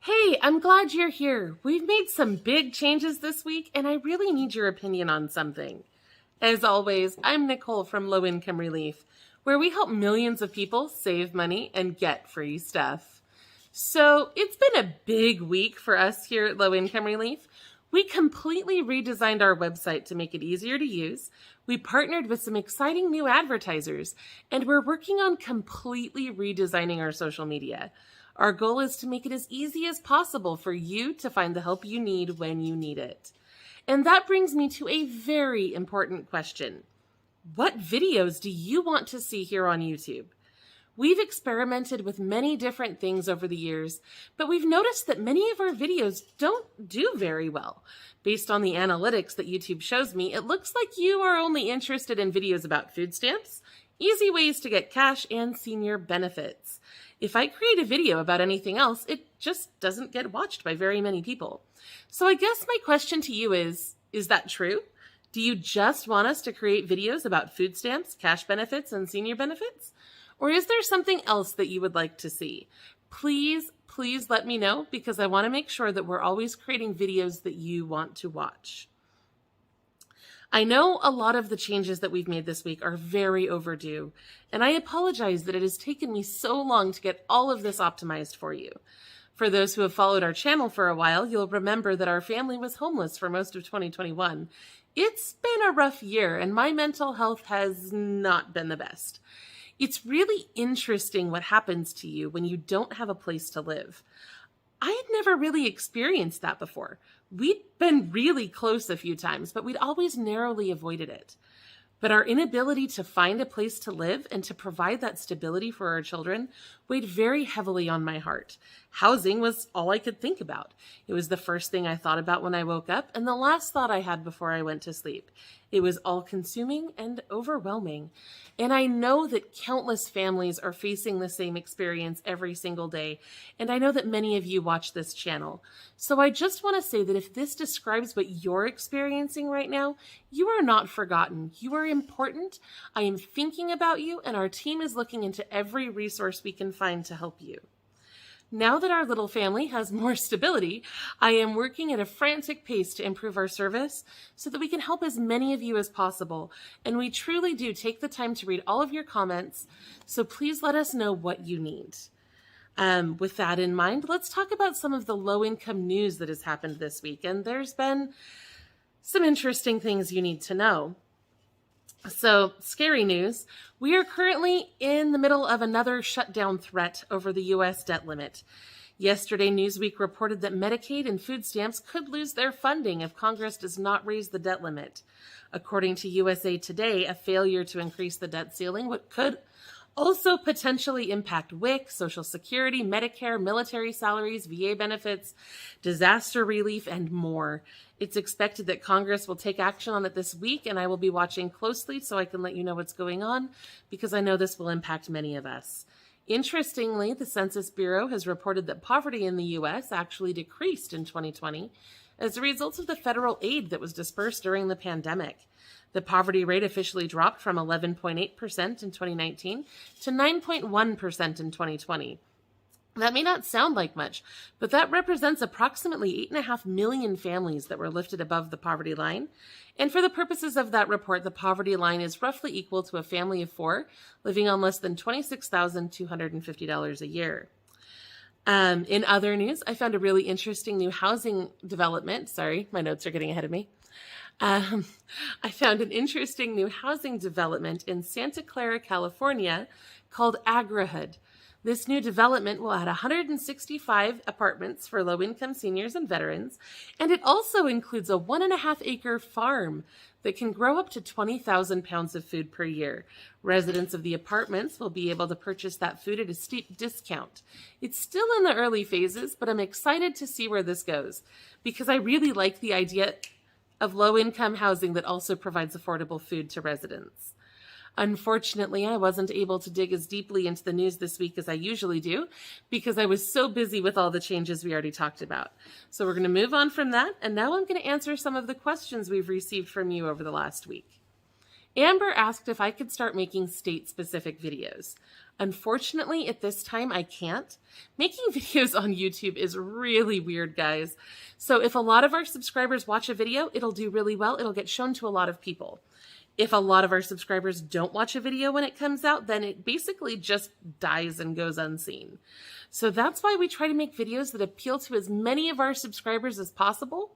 Hey, I'm glad you're here. We've made some big changes this week, and I really need your opinion on something. As always, I'm Nicole from Low Income Relief, where we help millions of people save money and get free stuff. So it's been a big week for us here at Low Income Relief. We completely redesigned our website to make it easier to use. We partnered with some exciting new advertisers, and we're working on completely redesigning our social media. Our goal is to make it as easy as possible for you to find the help you need when you need it. And that brings me to a very important question. What videos do you want to see here on YouTube? We've experimented with many different things over the years, but we've noticed that many of our videos don't do very well. Based on the analytics that YouTube shows me, it looks like you are only interested in videos about food stamps, easy ways to get cash, and senior benefits. If I create a video about anything else, it just doesn't get watched by very many people. So I guess my question to you is that true? Do you just want us to create videos about food stamps, cash benefits, and senior benefits? Or is there something else that you would like to see? Please let me know, because I want to make sure that we're always creating videos that you want to watch. I know a lot of the changes that we've made this week are very overdue, and I apologize that it has taken me so long to get all of this optimized for you. For those who have followed our channel for a while, you'll remember that our family was homeless for most of 2021. It's been a rough year, and my mental health has not been the best. It's really interesting what happens to you when you don't have a place to live. I had never really experienced that before. We'd been really close a few times, but we'd always narrowly avoided it. But our inability to find a place to live and to provide that stability for our children weighed very heavily on my heart. Housing was all I could think about. It was the first thing I thought about when I woke up and the last thought I had before I went to sleep. It was all-consuming and overwhelming. And I know that countless families are facing the same experience every single day. And I know that many of you watch this channel. So I just want to say that if this describes what you're experiencing right now, you are not forgotten. You are important. I am thinking about you, and our team is looking into every resource we can find to help you. Now that our little family has more stability, I am working at a frantic pace to improve our service so that we can help as many of you as possible. And we truly do take the time to read all of your comments, so please let us know what you need. With that in mind, let's talk about some of the low-income news that has happened this week. And there's been some interesting things you need to know. So, scary news. We are currently in the middle of another shutdown threat over the U.S. debt limit. Yesterday, Newsweek reported that Medicaid and food stamps could lose their funding if Congress does not raise the debt limit. According to USA Today, a failure to increase the debt ceiling could also potentially impact WIC, Social Security, Medicare, military salaries, VA benefits, disaster relief, and more. It's expected that Congress will take action on it this week, and I will be watching closely so I can let you know what's going on, because I know this will impact many of us. Interestingly, the Census Bureau has reported that poverty in the U.S. actually decreased in 2020 as a result of the federal aid that was dispersed during the pandemic. The poverty rate officially dropped from 11.8% in 2019 to 9.1% in 2020. That may not sound like much, but that represents approximately 8.5 million families that were lifted above the poverty line. And for the purposes of that report, the poverty line is roughly equal to a family of 4 living on less than $26,250 a year. In other news, I found a really interesting new housing development. Sorry, my notes are getting ahead of me. I found an interesting new housing development in Santa Clara, California called AgriHood. This new development will add 165 apartments for low-income seniors and veterans, and it also includes a 1.5-acre farm that can grow up to 20,000 pounds of food per year. Residents of the apartments will be able to purchase that food at a steep discount. It's still in the early phases, but I'm excited to see where this goes, because I really like the idea of low-income housing that also provides affordable food to residents. Unfortunately, I wasn't able to dig as deeply into the news this week as I usually do because I was so busy with all the changes we already talked about. So we're going to move on from that, and now I'm going to answer some of the questions we've received from you over the last week. Amber asked if I could start making state-specific videos. Unfortunately, at this time, I can't. Making videos on YouTube is really weird, guys. So if a lot of our subscribers watch a video, it'll do really well. It'll get shown to a lot of people. If a lot of our subscribers don't watch a video when it comes out, then it basically just dies and goes unseen. So that's why we try to make videos that appeal to as many of our subscribers as possible.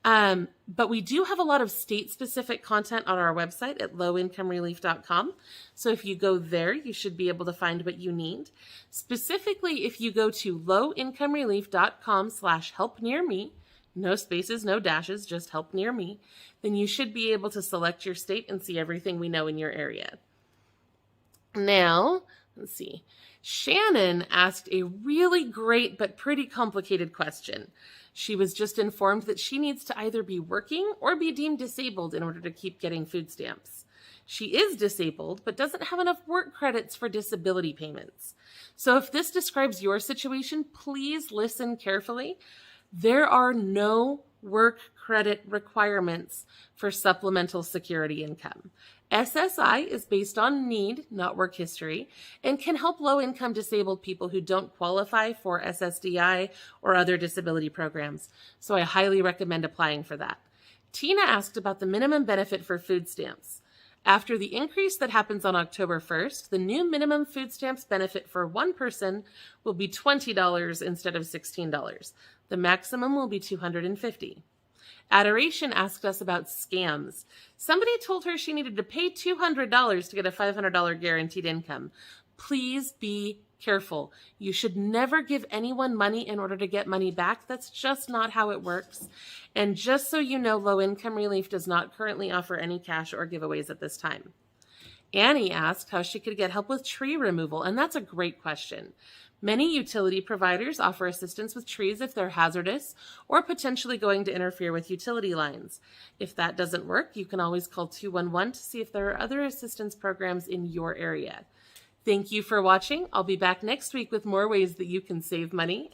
But we do have a lot of state-specific content on our website at lowincomerelief.com. So if you go there, you should be able to find what you need. Specifically, if you go to lowincomerelief.com/help-near-me, no spaces, no dashes, just help near me, then you should be able to select your state and see everything we know in your area. Now, let's see. Shannon asked a really great but pretty complicated question. She was just informed that she needs to either be working or be deemed disabled in order to keep getting food stamps. She is disabled, but doesn't have enough work credits for disability payments. So if this describes your situation, please listen carefully. There are no work credit requirements for supplemental security income. SSI is based on need, not work history, and can help low-income disabled people who don't qualify for SSDI or other disability programs. So I highly recommend applying for that. Tina asked about the minimum benefit for food stamps. After the increase that happens on October 1st, the new minimum food stamps benefit for one person will be $20 instead of $16. The maximum will be $250. Adoration asked us about scams. Somebody told her she needed to pay $200 to get a $500 guaranteed income. Please be careful. You should never give anyone money in order to get money back. That's just not how it works. And just so you know, Low Income Relief does not currently offer any cash or giveaways at this time. Annie asked how she could get help with tree removal, and that's a great question. Many utility providers offer assistance with trees if they're hazardous or potentially going to interfere with utility lines. If that doesn't work, you can always call 211 to see if there are other assistance programs in your area. Thank you for watching. I'll be back next week with more ways that you can save money